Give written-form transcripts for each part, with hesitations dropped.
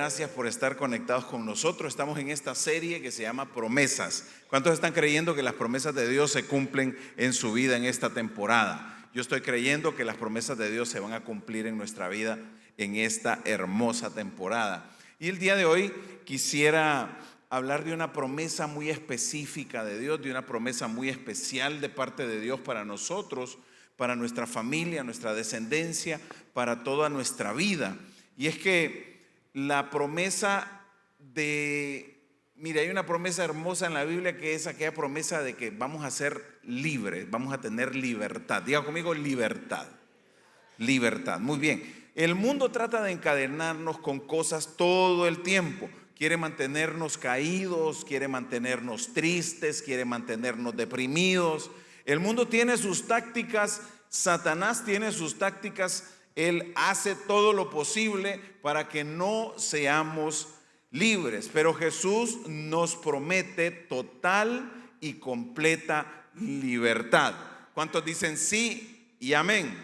gracias por estar conectados con nosotros. Estamos en esta serie que se llama Promesas. ¿Cuántos están creyendo que las promesas de Dios se cumplen en su vida en esta temporada? Yo estoy creyendo que las promesas de Dios se van a cumplir en nuestra vida en esta hermosa temporada. Y el día de hoy quisiera hablar de una promesa muy específica de Dios, de una promesa muy especial de parte de Dios para nosotros, para nuestra familia, nuestra descendencia, para toda nuestra vida. Y es que la promesa hay una promesa hermosa en la Biblia que es aquella promesa de que vamos a ser libres, vamos a tener libertad. Diga conmigo, libertad. Libertad, muy bien. El mundo trata de encadenarnos con cosas todo el tiempo. Quiere mantenernos caídos, quiere mantenernos tristes, quiere mantenernos deprimidos. El mundo tiene sus tácticas, Satanás tiene sus tácticas. Él hace todo lo posible para que no seamos libres, pero Jesús nos promete total y completa libertad. ¿Cuántos dicen sí y amén?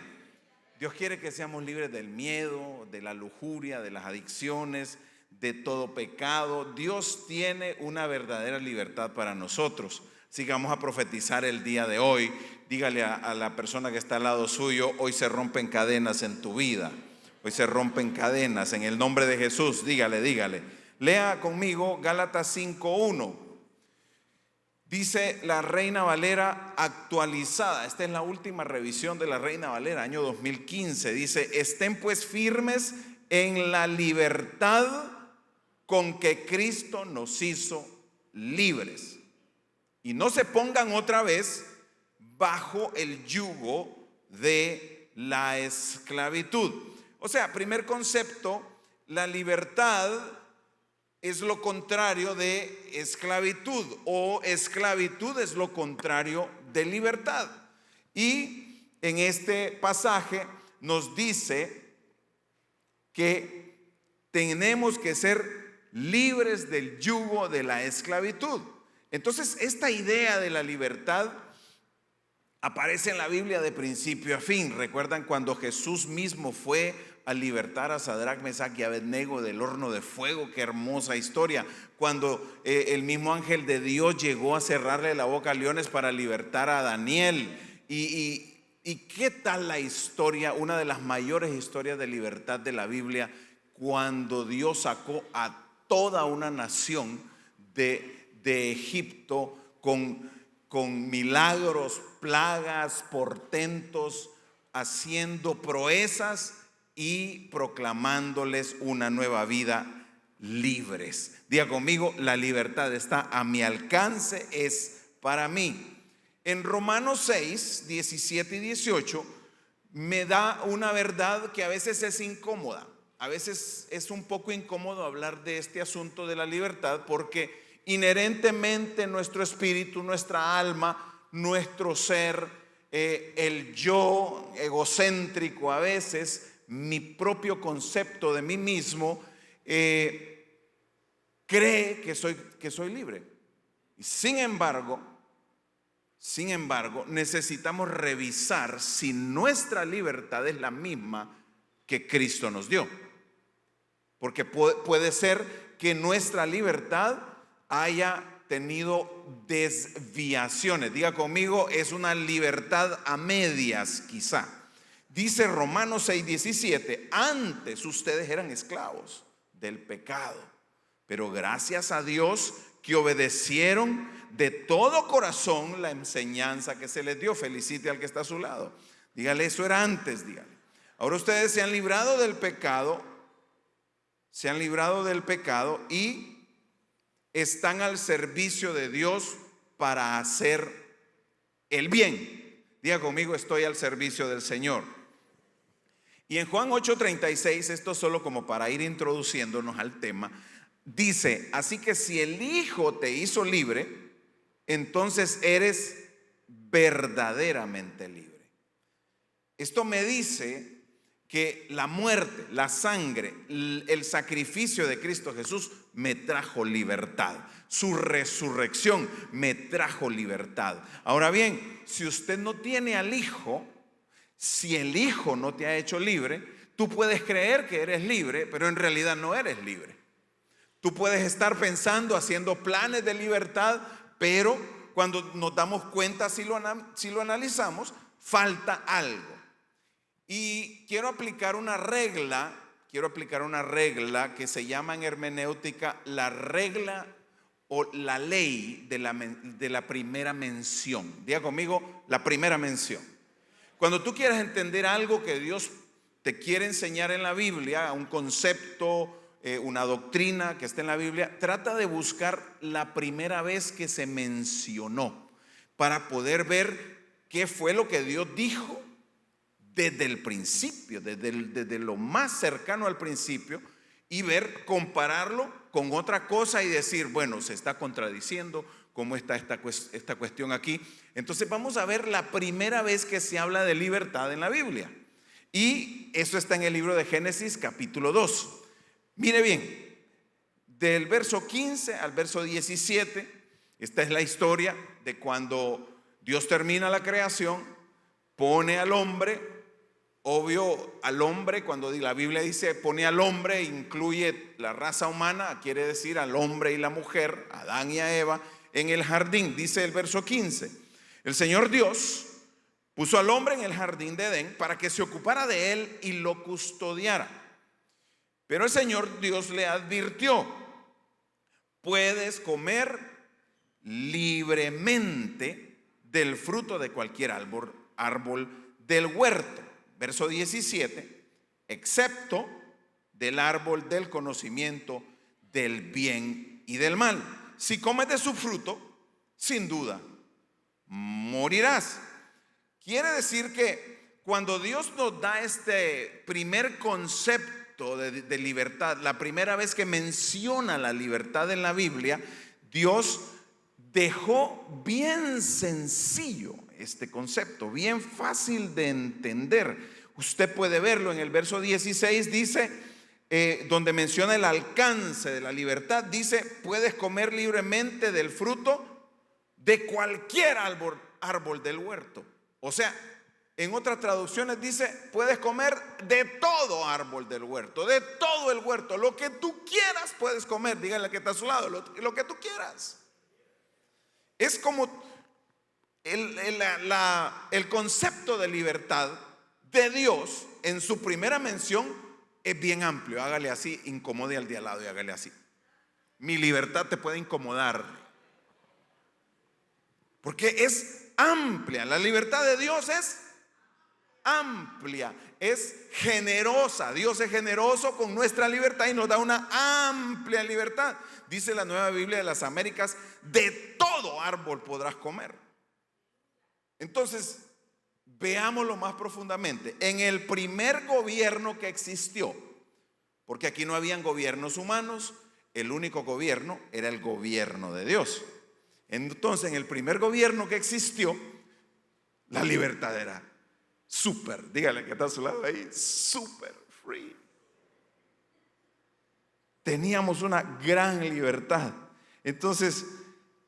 Dios quiere que seamos libres del miedo, de la lujuria, de las adicciones, de todo pecado. Dios tiene una verdadera libertad para nosotros. Así que vamos a profetizar el día de hoy. Dígale a la persona que está al lado suyo: hoy se rompen cadenas en tu vida. Hoy se rompen cadenas en el nombre de Jesús. Dígale. Lea conmigo Gálatas 5:1. Dice la Reina Valera actualizada. Esta es la última revisión de la Reina Valera, año 2015. Dice: estén pues firmes en la libertad con que Cristo nos hizo libres. Y no se pongan otra vez bajo el yugo de la esclavitud. O sea, primer concepto, la libertad es lo contrario de esclavitud, o esclavitud es lo contrario de libertad. Y en este pasaje nos dice que tenemos que ser libres del yugo de la esclavitud. Entonces, esta idea de la libertad aparece en la Biblia de principio a fin. ¿Recuerdan cuando Jesús mismo fue a libertar a Sadrach, Mesach y Abednego del horno de fuego? Qué hermosa historia. Cuando el mismo ángel de Dios llegó a cerrarle la boca a leones para libertar a Daniel. ¿Y qué tal la historia? Una de las mayores historias de libertad de la Biblia, cuando Dios sacó a toda una nación de Egipto con milagros, plagas, portentos, haciendo proezas y proclamándoles una nueva vida libres. Diga conmigo: la libertad está a mi alcance, es para mí. En Romanos 6, 17 y 18 me da una verdad que a veces es incómoda. A veces es un poco incómodo hablar de este asunto de la libertad, porque inherentemente nuestro espíritu, nuestra alma, nuestro ser, el yo egocéntrico a veces, mi propio concepto de mí mismo, cree que soy libre. Y sin embargo, necesitamos revisar si nuestra libertad es la misma que Cristo nos dio. Porque puede ser que nuestra libertad haya tenido desviaciones. Diga conmigo: es una libertad a medias quizá. Dice Romanos 6:17: antes ustedes eran esclavos del pecado, pero gracias a Dios que obedecieron de todo corazón la enseñanza que se les dio. Felicite al que está a su lado. Dígale: eso era antes, dígale. Ahora ustedes se han librado del pecado, y están al servicio de Dios para hacer el bien. Diga conmigo: estoy al servicio del Señor. Y en Juan 8:36, esto solo como para ir introduciéndonos al tema, dice: así que si el Hijo te hizo libre, entonces eres verdaderamente libre. Esto me dice que la muerte, la sangre, el sacrificio de Cristo Jesús me trajo libertad. Su resurrección me trajo libertad. Ahora bien, si usted no tiene al Hijo, si el Hijo no te ha hecho libre, tú puedes creer que eres libre, pero en realidad no eres libre. Tú puedes estar pensando, haciendo planes de libertad, pero cuando nos damos cuenta, si lo analizamos, falta algo. Y quiero aplicar una regla que se llama en hermenéutica la regla o la ley de la primera mención. Diga conmigo, la primera mención. Cuando tú quieres entender algo que Dios te quiere enseñar en la Biblia, un concepto, una doctrina que está en la Biblia, trata de buscar la primera vez que se mencionó para poder ver qué fue lo que Dios dijo desde el principio, desde lo más cercano al principio, y compararlo con otra cosa y decir, bueno, se está contradiciendo, ¿cómo está esta cuestión aquí? Entonces vamos a ver la primera vez que se habla de libertad en la Biblia. Y eso está en el libro de Génesis capítulo 2. Mire bien, del verso 15 al verso 17, esta es la historia de cuando Dios termina la creación, pone al hombre, obvio al hombre, cuando la Biblia dice pone al hombre, incluye la raza humana, quiere decir al hombre y la mujer, a Adán y a Eva, en el jardín, dice el verso 15. El Señor Dios puso al hombre en el jardín de Edén para que se ocupara de él y lo custodiara. Pero el Señor Dios le advirtió: puedes comer libremente del fruto de cualquier árbol del huerto. Verso 17, excepto del árbol del conocimiento del bien y del mal. Si comes de su fruto, sin duda morirás. Quiere decir que cuando Dios nos da este primer concepto de libertad, la primera vez que menciona la libertad en la Biblia, Dios dejó bien sencillo este concepto, bien fácil de entender. Usted puede verlo en el verso 16, dice, donde menciona el alcance de la libertad, dice, puedes comer libremente del fruto de cualquier árbol del huerto. O sea, en otras traducciones dice, puedes comer de todo árbol del huerto, de todo el huerto, lo que tú quieras puedes comer. Dígale al que está a su lado, lo que tú quieras. Es como el concepto de libertad de Dios en su primera mención es bien amplio. Hágale así, incomode al de al lado y hágale así. Mi libertad te puede incomodar, porque es amplia. La libertad de Dios es amplia, es generosa. Dios es generoso con nuestra libertad y nos da una amplia libertad. Dice la Nueva Biblia de las Américas, de todo árbol podrás comer. Entonces, veámoslo más profundamente. En el primer gobierno que existió, porque aquí no habían gobiernos humanos, el único gobierno era el gobierno de Dios. Entonces, en el primer gobierno que existió, la libertad era súper, dígale que está a su lado ahí, súper free. Teníamos una gran libertad. Entonces,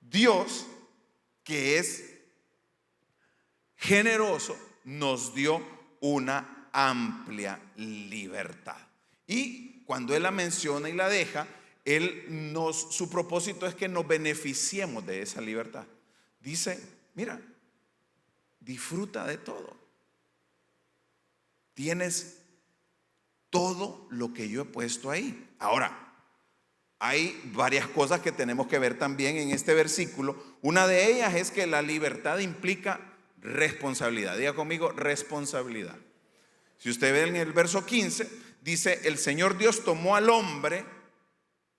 Dios, que es generoso, nos dio una amplia libertad. Y cuando Él la menciona y la deja, su propósito es que nos beneficiemos de esa libertad. Dice, mira, disfruta de todo. Tienes todo lo que yo he puesto ahí. Ahora, hay varias cosas que tenemos que ver también en este versículo. Una de ellas es que la libertad implica responsabilidad. Diga conmigo, responsabilidad. Si usted ve en el verso 15, dice, el Señor Dios tomó al hombre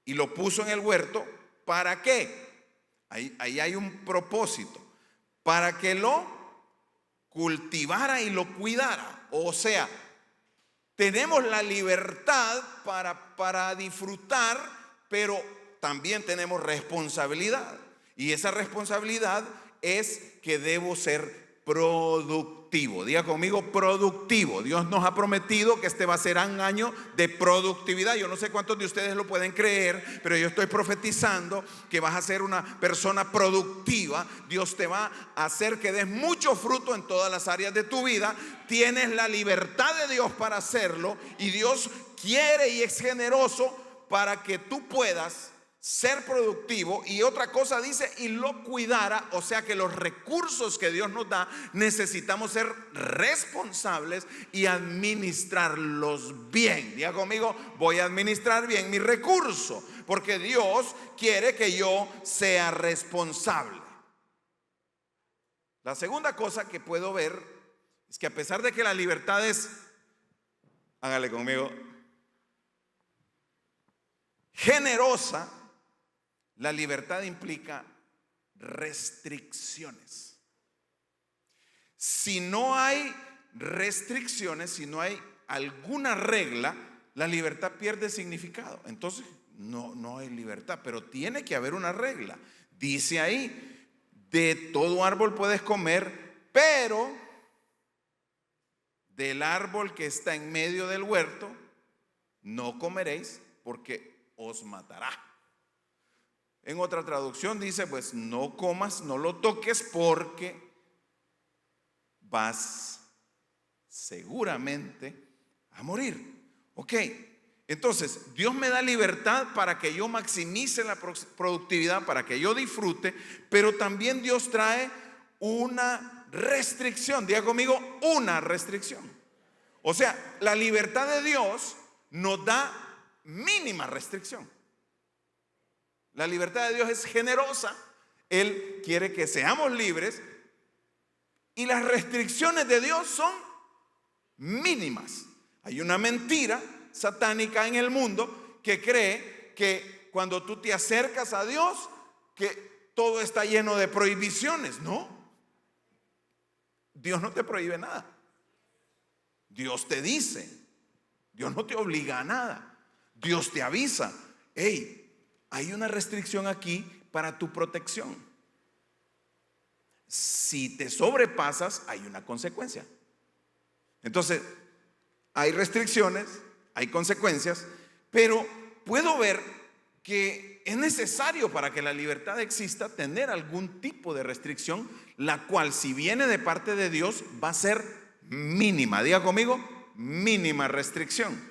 y lo puso en el huerto. ¿Para qué? Ahí hay un propósito. Para que lo cultivara y lo cuidara. O sea, tenemos la libertad para disfrutar, pero también tenemos responsabilidad. Y esa responsabilidad es que debo ser productivo. Diga conmigo, productivo. Dios nos ha prometido que este va a ser un año de productividad. Yo no sé cuántos de ustedes lo pueden creer, pero yo estoy profetizando que vas a ser una persona productiva. Dios te va a hacer que des mucho fruto en todas las áreas de tu vida. Tienes la libertad de Dios para hacerlo, y Dios quiere y es generoso para que tú puedas ser productivo, y otra cosa dice, y lo cuidara. O sea que los recursos que Dios nos da necesitamos ser responsables y administrarlos bien. Diga conmigo, voy a administrar bien mi recurso, porque Dios quiere que yo sea responsable. La segunda cosa que puedo ver es que a pesar de que la libertad es, hágale conmigo, generosa, la libertad implica restricciones. Si no hay restricciones, si no hay alguna regla, la libertad pierde significado. Entonces no hay libertad, pero tiene que haber una regla. Dice ahí, de todo árbol puedes comer, pero del árbol que está en medio del huerto no comeréis, porque os matará. En otra traducción dice, pues no comas, no lo toques, porque vas seguramente a morir. Ok, entonces Dios me da libertad para que yo maximice la productividad, para que yo disfrute, pero también Dios trae una restricción. Diga conmigo, una restricción. O sea, la libertad de Dios nos da mínima restricción. La libertad de Dios es generosa. Él quiere que seamos libres, y las restricciones de Dios son mínimas. Hay una mentira satánica en el mundo que cree que cuando tú te acercas a Dios, que todo está lleno de prohibiciones. No, Dios no te prohíbe nada. Dios te dice, Dios no te obliga a nada. Dios te avisa, hey, hay una restricción aquí para tu protección. Si te sobrepasas, hay una consecuencia. Entonces, hay restricciones, hay consecuencias, pero puedo ver que es necesario, para que la libertad exista, tener algún tipo de restricción, la cual, si viene de parte de Dios, va a ser mínima. Diga conmigo, mínima restricción.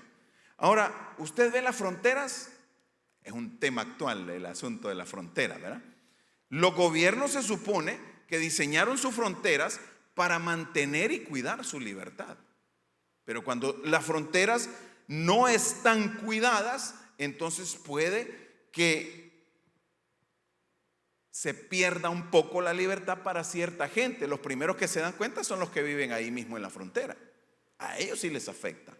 Ahora, usted ve las fronteras. Es un tema actual el asunto de la frontera, ¿verdad? Los gobiernos se supone que diseñaron sus fronteras para mantener y cuidar su libertad. Pero cuando las fronteras no están cuidadas, entonces puede que se pierda un poco la libertad para cierta gente. Los primeros que se dan cuenta son los que viven ahí mismo en la frontera. A ellos sí les afecta.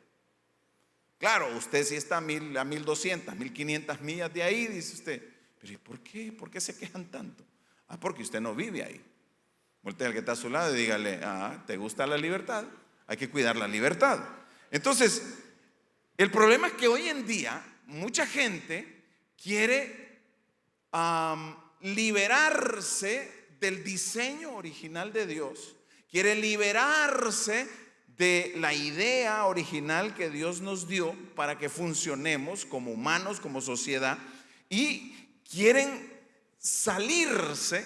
Claro, usted si está a 1200, 1500 millas de ahí, dice usted, pero ¿y por qué? ¿Por qué se quejan tanto? Porque usted no vive ahí. Voltea al que está a su lado y dígale, ¿te gusta la libertad? Hay que cuidar la libertad. Entonces, el problema es que hoy en día mucha gente quiere liberarse del diseño original de Dios, quiere liberarse de la idea original que Dios nos dio para que funcionemos como humanos, como sociedad, y quieren salirse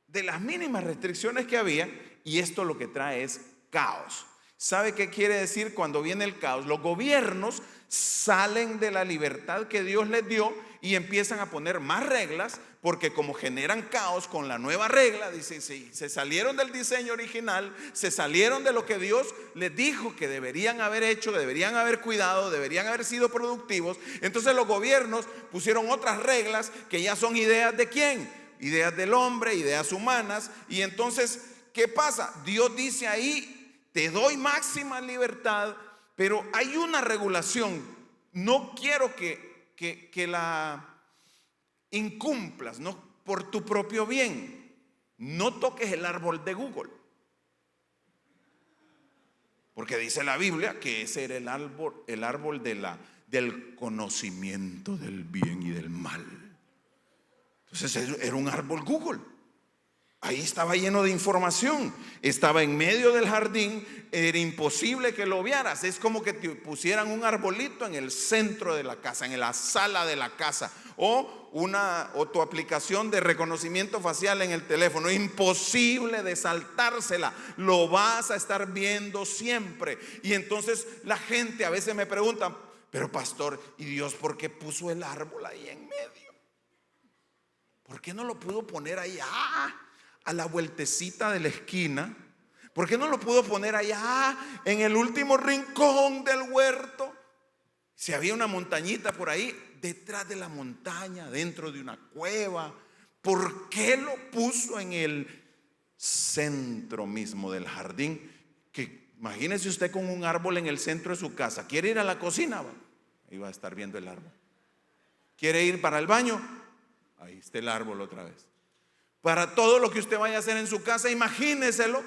de las mínimas restricciones que había, y esto lo que trae es caos. ¿Sabe qué quiere decir cuando viene el caos? Los gobiernos salen de la libertad que Dios les dio y empiezan a poner más reglas, porque como generan caos con la nueva regla, dicen, sí, se salieron del diseño original, se salieron de lo que Dios les dijo que deberían haber hecho, que deberían haber cuidado, deberían haber sido productivos. Entonces los gobiernos pusieron otras reglas que ya son ideas de ¿quién? Ideas del hombre, ideas humanas. Y entonces, ¿qué pasa? Dios dice ahí, te doy máxima libertad, pero hay una regulación. No quiero que la incumplas, no, por tu propio bien. No toques el árbol de Google, porque dice la Biblia que ese era el árbol del conocimiento del bien y del mal. Entonces era un árbol Google. Ahí estaba lleno de información, estaba en medio del jardín, era imposible que lo vieras. Es como que te pusieran un arbolito en el centro de la casa, en la sala de la casa, o tu aplicación de reconocimiento facial en el teléfono. Imposible de saltársela, lo vas a estar viendo siempre. Y entonces la gente a veces me pregunta, Pero pastor, ¿y Dios por qué puso el árbol ahí en medio? ¿Por qué no lo pudo poner allá a la vueltecita de la esquina? ¿Por qué no lo pudo poner allá en el último rincón del huerto? Si había una montañita por ahí, detrás de la montaña, dentro de una cueva, ¿por qué lo puso en el centro mismo del jardín? Que imagínese usted con un árbol en el centro de su casa. ¿Quiere ir a la cocina? Ahí va a estar viendo el árbol. ¿Quiere ir para el baño? Ahí está el árbol otra vez. Para todo lo que usted vaya a hacer en su casa, imagíneselo,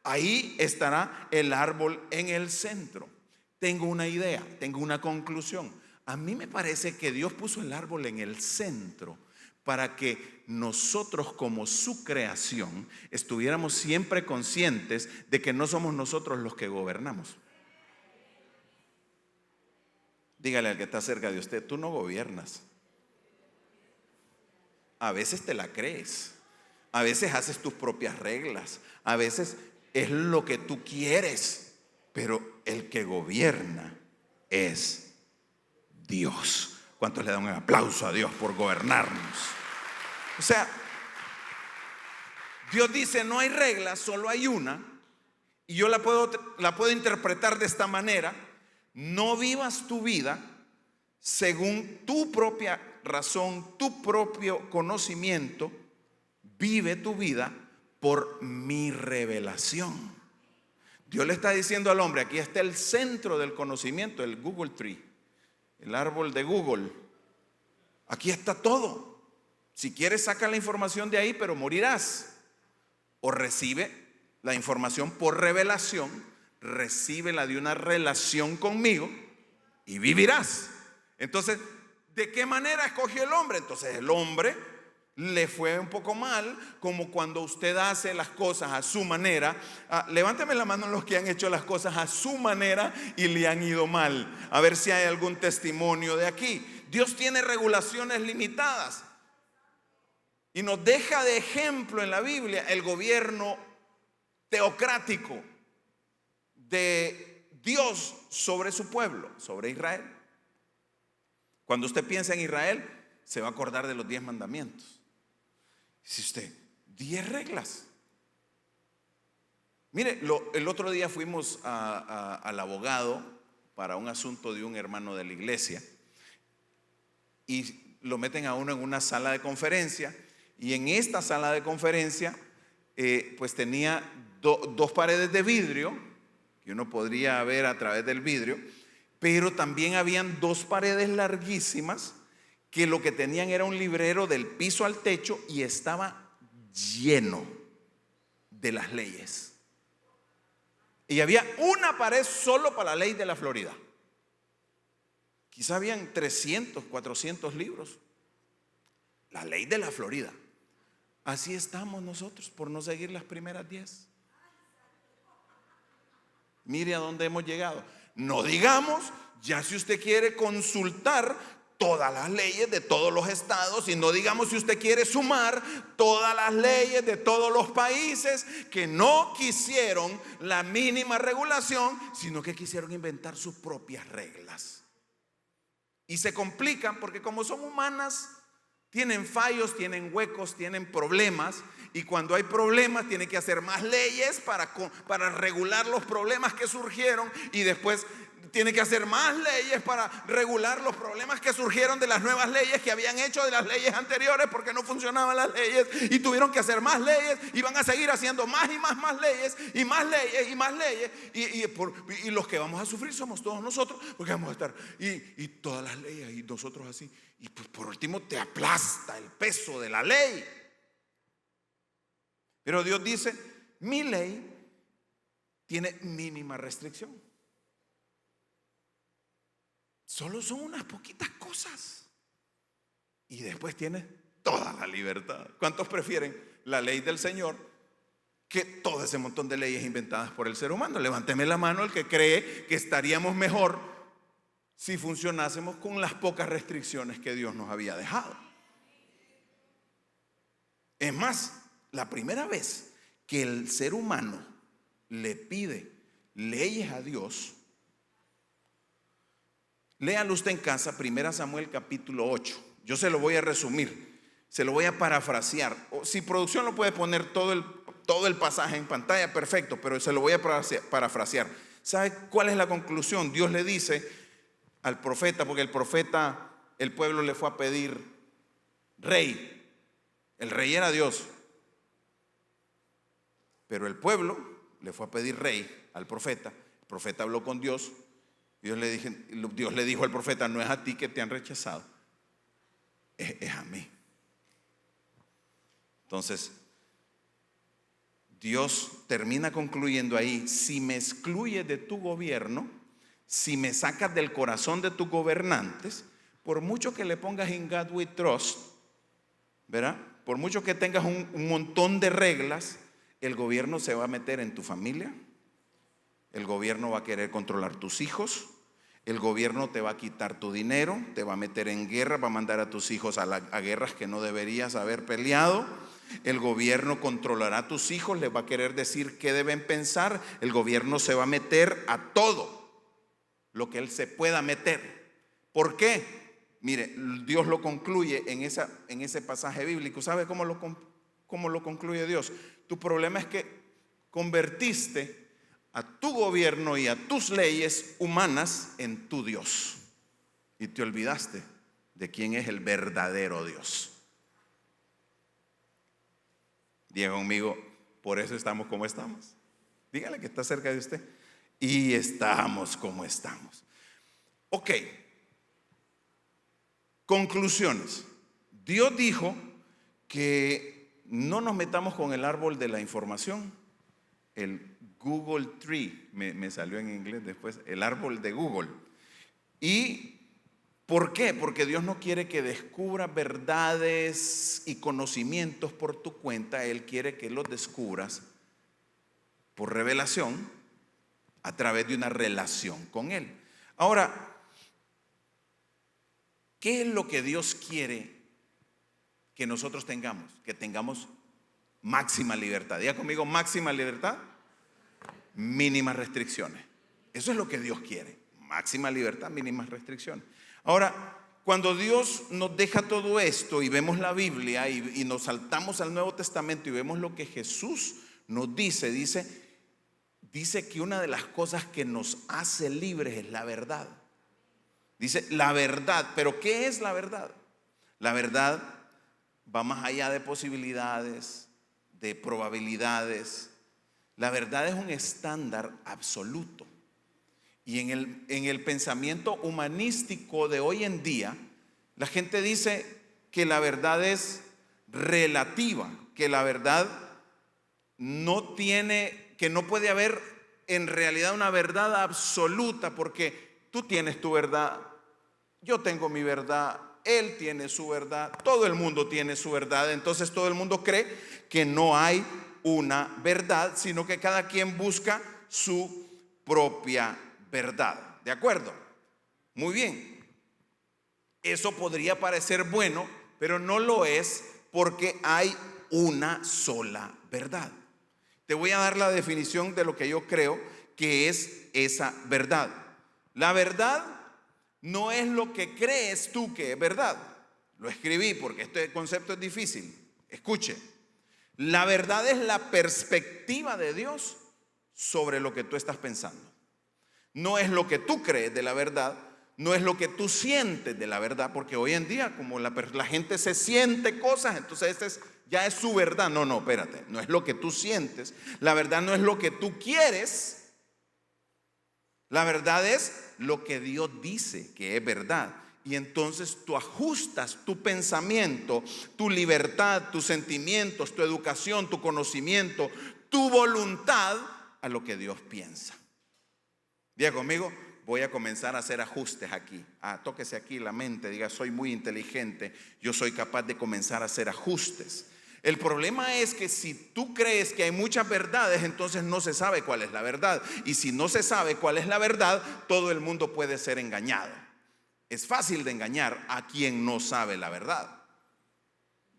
ahí estará el árbol en el centro. Tengo una idea, tengo una conclusión. A mí me parece que Dios puso el árbol en el centro para que nosotros, como su creación, estuviéramos siempre conscientes de que no somos nosotros los que gobernamos. Dígale al que está cerca de usted: tú no gobiernas. A veces te la crees, a veces haces tus propias reglas, a veces es lo que tú quieres, pero el que gobierna es Dios. ¿Cuántos le dan un aplauso a Dios por gobernarnos? O sea, Dios dice: no hay reglas, solo hay una. Y yo la puedo interpretar de esta manera: no vivas tu vida según tu propia razón, tu propio conocimiento. Vive tu vida por mi revelación. Dios le está diciendo al hombre: aquí está el centro del conocimiento, el Google Tree, el árbol de Google. Aquí está todo. Si quieres, saca la información de ahí, pero morirás. O recibe la información por revelación, recíbela de una relación conmigo y vivirás. Entonces, ¿de qué manera escogió el hombre? Entonces el hombre le fue un poco mal, como cuando usted hace las cosas a su manera. Levánteme la mano los que han hecho las cosas a su manera y le han ido mal. A ver si hay algún testimonio de aquí. Dios tiene regulaciones limitadas y nos deja de ejemplo en la Biblia el gobierno teocrático de Dios sobre su pueblo, sobre Israel. Cuando usted piensa en Israel, se va a acordar de los 10 mandamientos. Dice usted: 10 reglas. Mire, el otro día fuimos al abogado para un asunto de un hermano de la iglesia y lo meten a uno en una sala de conferencia, y en esta sala de conferencia pues tenía dos paredes de vidrio que uno podría ver a través del vidrio, pero también habían 2 paredes larguísimas que lo que tenían era un librero del piso al techo y estaba lleno de las leyes. Y había una pared solo para la ley de la Florida. Quizá habían 300, 400 libros. La ley de la Florida. Así estamos nosotros por no seguir las primeras 10. Mire a dónde hemos llegado. No digamos, ya si usted quiere consultar todas las leyes de todos los estados, y no digamos si usted quiere sumar todas las leyes de todos los países que no quisieron la mínima regulación, sino que quisieron inventar sus propias reglas. Y se complican porque como son humanas, tienen fallos, tienen huecos, tienen problemas. Y cuando hay problemas tienen que hacer más leyes para regular los problemas que surgieron. Y después tiene que hacer más leyes para regular los problemas que surgieron de las nuevas leyes que habían hecho de las leyes anteriores, porque no funcionaban las leyes y tuvieron que hacer más leyes, y van a seguir haciendo más y más leyes y más leyes y más leyes, y los que vamos a sufrir somos todos nosotros, porque vamos a estar y todas las leyes y nosotros así, y pues por último te aplasta el peso de la ley. Pero Dios dice: mi ley tiene mínima restricción. Solo son unas poquitas cosas. Y después tiene toda la libertad. ¿Cuántos prefieren la ley del Señor que todo ese montón de leyes inventadas por el ser humano? Levánteme la mano el que cree que estaríamos mejor si funcionásemos con las pocas restricciones que Dios nos había dejado. Es más, la primera vez que el ser humano le pide leyes a Dios, Léalo usted en casa, 1 Samuel capítulo 8. Yo se lo voy a resumir, se lo voy a parafrasear. O, si producción lo puede poner todo el pasaje en pantalla, perfecto, pero se lo voy a parafrasear. ¿Sabe cuál es la conclusión? Dios le dice al profeta, porque el profeta, el pueblo le fue a pedir rey. El rey era Dios, pero el pueblo le fue a pedir rey al profeta. El profeta habló con Dios. Dios le dijo al profeta: no es a ti que te han rechazado, es a mí. Entonces Dios termina concluyendo ahí: si me excluyes de tu gobierno, si me sacas del corazón de tus gobernantes, por mucho que le pongas In God We Trust, ¿verdad? Por mucho que tengas un montón de reglas, el gobierno se va a meter en tu familia, el gobierno va a querer controlar tus hijos, el gobierno te va a quitar tu dinero, te va a meter en guerra, va a mandar a tus hijos a guerras que no deberías haber peleado. El gobierno controlará a tus hijos, les va a querer decir qué deben pensar. El gobierno se va a meter a todo lo que él se pueda meter. ¿Por qué? Mire, Dios lo concluye en ese pasaje bíblico. ¿Sabe cómo lo concluye Dios? Tu problema es que convertiste a tu gobierno y a tus leyes humanas en tu Dios, y te olvidaste de quién es el verdadero Dios. Diga conmigo: por eso estamos como estamos. Dígale que está cerca de usted: y estamos como estamos. Ok, conclusiones. Dios dijo que no nos metamos con el árbol de la información, el Google Tree, me salió en inglés después, el árbol de Google. ¿Y por qué? Porque Dios no quiere que descubras verdades y conocimientos por tu cuenta. Él quiere que los descubras por revelación, a través de una relación con Él. Ahora, ¿qué es lo que Dios quiere que nosotros tengamos? Que tengamos máxima libertad. Diga conmigo: máxima libertad, mínimas restricciones. Eso es lo que Dios quiere: máxima libertad, mínimas restricciones. Ahora, cuando Dios nos deja todo esto y vemos la Biblia y nos saltamos al Nuevo Testamento y vemos lo que Jesús nos dice que una de las cosas que nos hace libres es la verdad. Dice la verdad. ¿Pero qué es la verdad? La verdad va más allá de posibilidades, de probabilidades. La verdad es un estándar absoluto. Y en el pensamiento humanístico de hoy en día, la gente dice que la verdad es relativa, que la verdad que no puede haber en realidad una verdad absoluta, porque tú tienes tu verdad, yo tengo mi verdad, él tiene su verdad, todo el mundo tiene su verdad. Entonces todo el mundo cree que no hay una verdad, sino que cada quien busca su propia verdad. ¿De acuerdo? Muy bien. Eso podría parecer bueno, pero no lo es, porque hay una sola verdad. Te voy a dar la definición de lo que yo creo que es esa verdad. La verdad no es lo que crees tú que es verdad. Lo escribí porque este concepto es difícil. Escuche. La verdad es la perspectiva de Dios sobre lo que tú estás pensando. No es lo que tú crees de la verdad, no es lo que tú sientes de la verdad, porque hoy en día como la gente se siente cosas, entonces ya es su verdad. No, espérate, no es lo que tú sientes. La verdad no es lo que tú quieres. La verdad es lo que Dios dice que es verdad. Y entonces tú ajustas tu pensamiento, tu libertad, tus sentimientos, tu educación, tu conocimiento, tu voluntad a lo que Dios piensa. Diga conmigo: voy a comenzar a hacer ajustes aquí. Tóquese aquí la mente, diga: soy muy inteligente, yo soy capaz de comenzar a hacer ajustes. El problema es que si tú crees que hay muchas verdades, entonces no se sabe cuál es la verdad. Y si no se sabe cuál es la verdad, todo el mundo puede ser engañado. Es fácil de engañar a quien no sabe la verdad.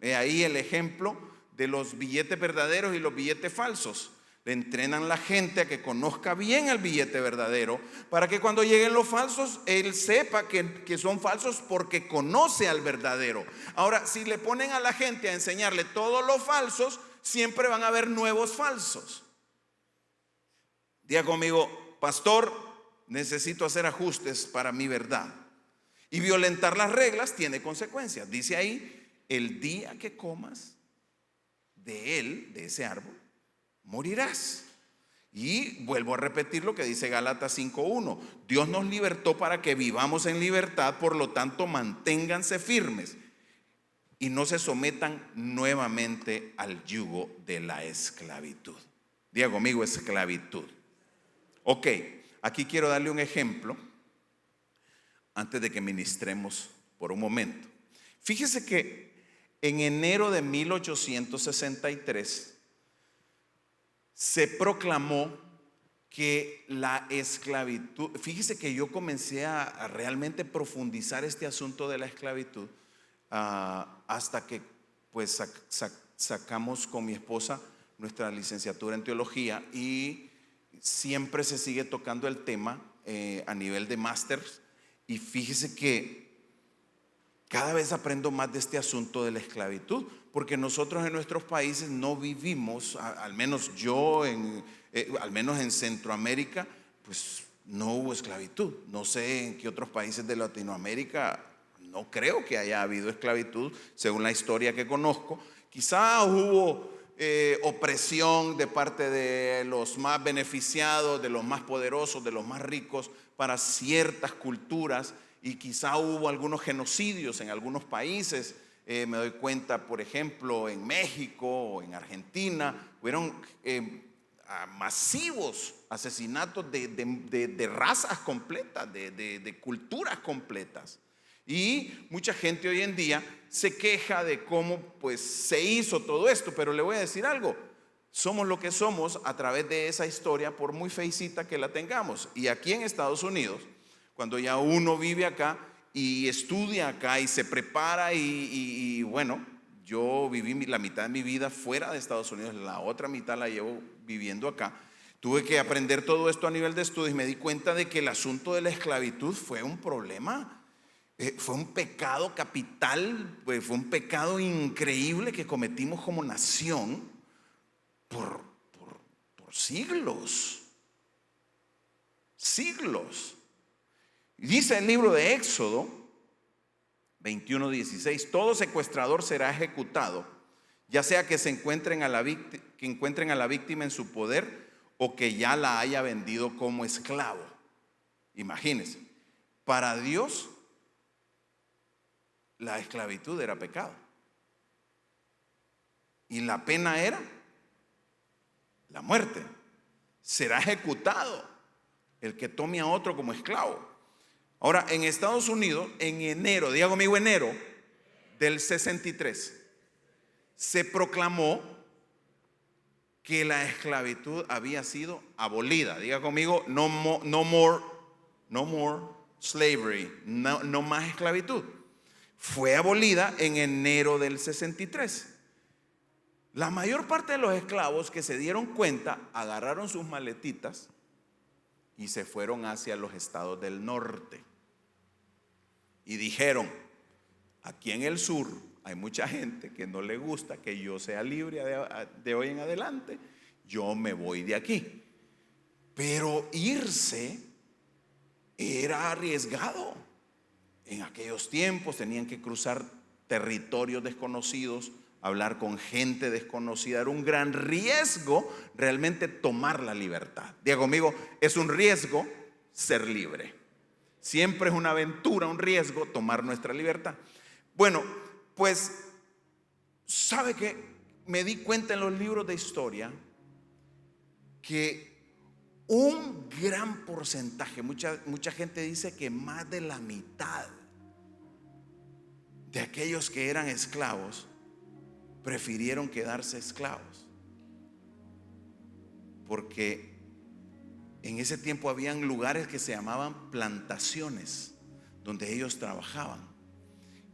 Ve ahí el ejemplo de los billetes verdaderos y los billetes falsos. Le entrenan la gente a que conozca bien el billete verdadero, para que cuando lleguen los falsos, él sepa que son falsos porque conoce al verdadero. Ahora, si le ponen a la gente a enseñarle todos los falsos, siempre van a haber nuevos falsos. Diga conmigo: pastor, necesito hacer ajustes para mi verdad. Y violentar las reglas tiene consecuencias. Dice ahí: el día que comas de él, de ese árbol, morirás. Y vuelvo a repetir lo que dice Gálatas 5:1. Dios nos libertó para que vivamos en libertad, por lo tanto manténganse firmes y no se sometan nuevamente al yugo de la esclavitud. Diga conmigo: esclavitud. Ok, aquí quiero darle un ejemplo antes de que ministremos por un momento. Fíjese que en enero de 1863 se proclamó que la esclavitud, fíjese que yo comencé a realmente profundizar este asunto de la esclavitud hasta que pues sacamos con mi esposa nuestra licenciatura en teología, y siempre se sigue tocando el tema a nivel de máster. Y fíjese que cada vez aprendo más de este asunto de la esclavitud, porque nosotros en nuestros países no vivimos, al menos yo, al menos en Centroamérica, pues no hubo esclavitud. No sé en qué otros países de Latinoamérica, no creo que haya habido esclavitud, según la historia que conozco. Quizá hubo opresión de parte de los más beneficiados, de los más poderosos, de los más ricos, para ciertas culturas, y quizá hubo algunos genocidios en algunos países. Me doy cuenta, por ejemplo, en México o en Argentina, hubieron masivos asesinatos de razas completas, de culturas completas. Y mucha gente hoy en día se queja de cómo pues se hizo todo esto, pero le voy a decir algo: somos lo que somos a través de esa historia, por muy feicita que la tengamos. Y aquí en Estados Unidos, cuando ya uno vive acá y estudia acá y se prepara, y bueno, yo viví la mitad de mi vida fuera de Estados Unidos, la otra mitad la llevo viviendo acá. Tuve que aprender todo esto a nivel de estudios y me di cuenta de que el asunto de la esclavitud fue un problema. Fue un pecado capital, fue un pecado increíble que cometimos como nación por siglos. Siglos. Dice el libro de Éxodo 21:16: todo secuestrador será ejecutado, ya sea que encuentren a la víctima en su poder o que ya la haya vendido como esclavo. Imagínense, para Dios la esclavitud era pecado, y la pena era la muerte. Será ejecutado el que tome a otro como esclavo. Ahora, en Estados Unidos, en enero, diga conmigo, enero del 63, se proclamó que la esclavitud había sido abolida. Diga conmigo: no more slavery, no más esclavitud. Fue abolida en enero del 63. La mayor parte de los esclavos que se dieron cuenta agarraron sus maletitas y se fueron hacia los estados del norte. Y dijeron: aquí en el sur hay mucha gente que no le gusta que yo sea libre de hoy en adelante, yo me voy de aquí. Pero irse era arriesgado. En aquellos tiempos tenían que cruzar territorios desconocidos, hablar con gente desconocida. Era un gran riesgo realmente tomar la libertad. Diga conmigo: es un riesgo ser libre. Siempre es una aventura, un riesgo tomar nuestra libertad. Bueno, pues, ¿sabe qué? Me di cuenta en los libros de historia que un gran porcentaje, mucha gente dice que más de la mitad de aquellos que eran esclavos prefirieron quedarse esclavos, porque en ese tiempo habían lugares que se llamaban plantaciones donde ellos trabajaban,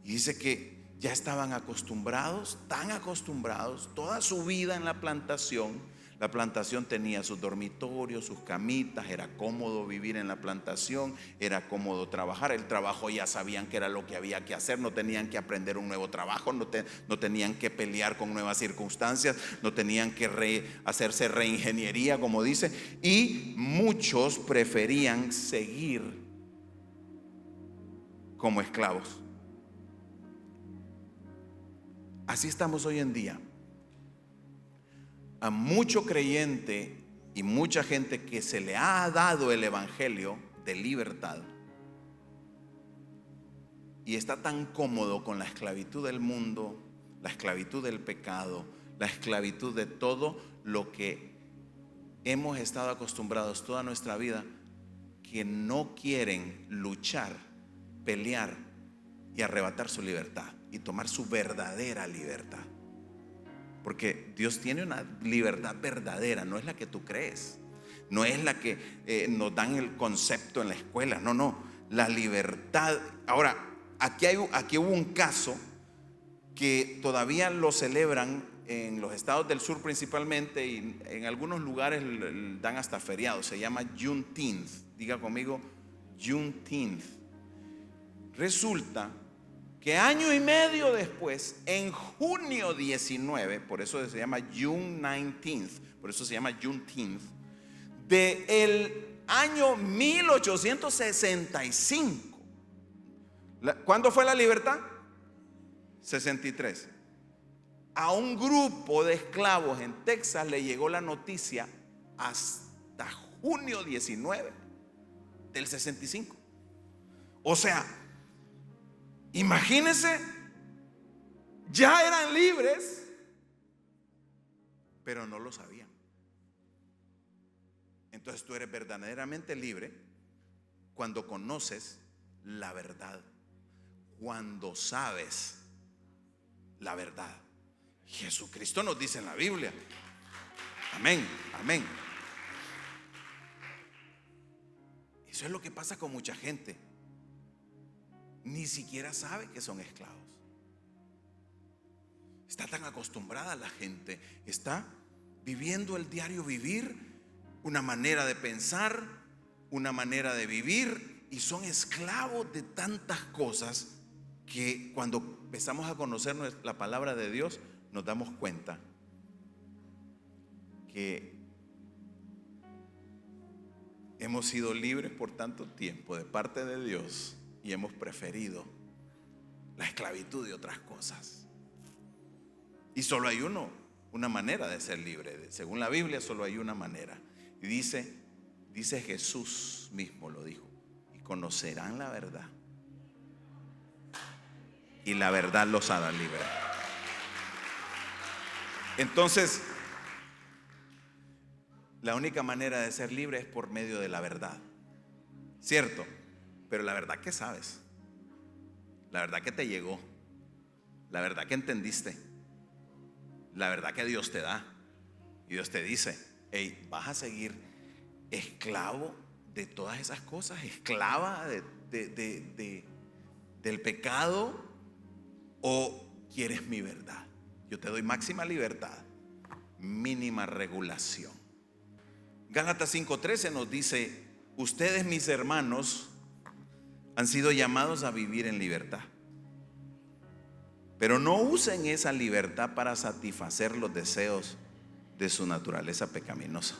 y dice que ya estaban acostumbrados, tan acostumbrados, toda su vida en la plantación. La plantación tenía sus dormitorios, sus camitas, era cómodo vivir en la plantación, era cómodo trabajar. El trabajo ya sabían que era lo que había que hacer, no tenían que aprender un nuevo trabajo, no tenían que pelear con nuevas circunstancias, no tenían que hacerse reingeniería, como dice, y muchos preferían seguir como esclavos. Así estamos hoy en día. A mucho creyente y mucha gente que se le ha dado el evangelio de libertad y está tan cómodo con la esclavitud del mundo, la esclavitud del pecado, la esclavitud de todo lo que hemos estado acostumbrados toda nuestra vida, que no quieren luchar, pelear y arrebatar su libertad y tomar su verdadera libertad. Porque Dios tiene una libertad verdadera, no es la que tú crees, no es la que nos dan el concepto en la escuela, no, la libertad. Ahora, aquí hubo un caso que todavía lo celebran en los estados del sur principalmente, y en algunos lugares dan hasta feriados, se llama Juneteenth. Diga conmigo, Juneteenth. Resulta que año y medio después, en junio 19, por eso se llama June 19th, por eso se llama Juneteenth, del año 1865. ¿Cuándo fue la libertad? 63. A un grupo de esclavos en Texas le llegó la noticia hasta junio 19 del 65. O sea, imagínense, ya eran libres, pero no lo sabían. Entonces tú eres verdaderamente libre cuando conoces la verdad, cuando sabes la verdad. Jesucristo nos dice en la Biblia. Amén, amén. Eso es lo que pasa con mucha gente. Ni siquiera sabe que son esclavos. Está tan acostumbrada la gente, está viviendo el diario vivir, una manera de pensar, una manera de vivir, y son esclavos de tantas cosas que cuando empezamos a conocer la palabra de Dios, nos damos cuenta que hemos sido libres por tanto tiempo de parte de Dios y hemos preferido la esclavitud de otras cosas. Y solo hay una manera de ser libre. Según la Biblia, solo hay una manera. Y dice Jesús mismo lo dijo: y conocerán la verdad, y la verdad los hará libres. Entonces, la única manera de ser libre es por medio de la verdad, ¿cierto? Pero la verdad que sabes, la verdad que te llegó, la verdad que entendiste, la verdad que Dios te da. Y Dios te dice: hey, vas a seguir esclavo de todas esas cosas, esclava del pecado, o quieres mi verdad. Yo te doy máxima libertad, mínima regulación. Gálatas 5:13 nos dice: ustedes, mis hermanos, han sido llamados a vivir en libertad, pero no usen esa libertad para satisfacer los deseos de su naturaleza pecaminosa.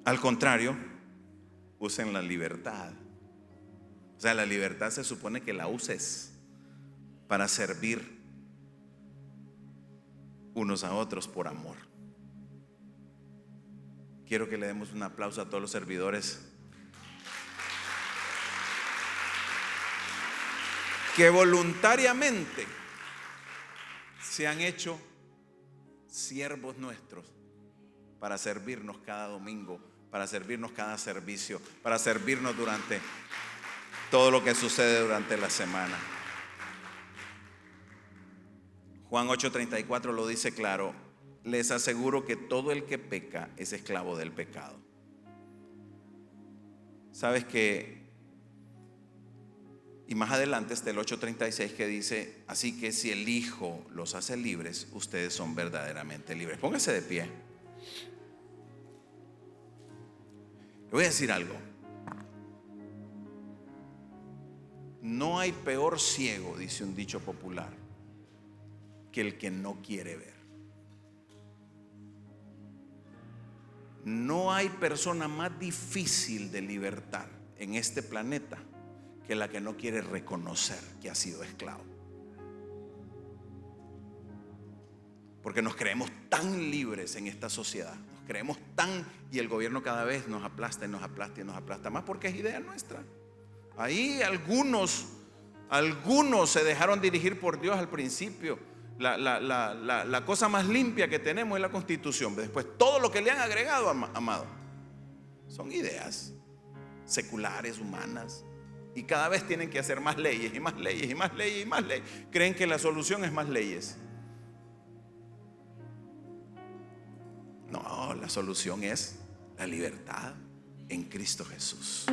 Al contrario, usen la libertad. O sea, la libertad se supone que la uses para servir unos a otros por amor. Quiero que le demos un aplauso a todos los servidores que voluntariamente se han hecho siervos nuestros para servirnos cada domingo, para servirnos cada servicio, para servirnos durante todo lo que sucede durante la semana. Juan 8:34 lo dice claro: les aseguro que todo el que peca es esclavo del pecado. Sabes que, Y más adelante está el 8:36 que dice: así que si el Hijo los hace libres, ustedes son verdaderamente libres. Póngase de pie. Le voy a decir algo. No hay peor ciego, dice un dicho popular, que el que no quiere ver. No hay persona más difícil de libertar en este planeta que la que no quiere reconocer que ha sido esclavo. Porque nos creemos tan libres en esta sociedad, nos creemos tan, y el gobierno cada vez nos aplasta y nos aplasta y nos aplasta más, porque es idea nuestra. Ahí algunos se dejaron dirigir por Dios al principio. La cosa más limpia que tenemos es la Constitución. Después todo lo que le han agregado, amado, son ideas seculares, humanas. Y cada vez tienen que hacer más leyes y más leyes y más leyes y más leyes. Creen que la solución es más leyes. No, la solución es la libertad en Cristo Jesús.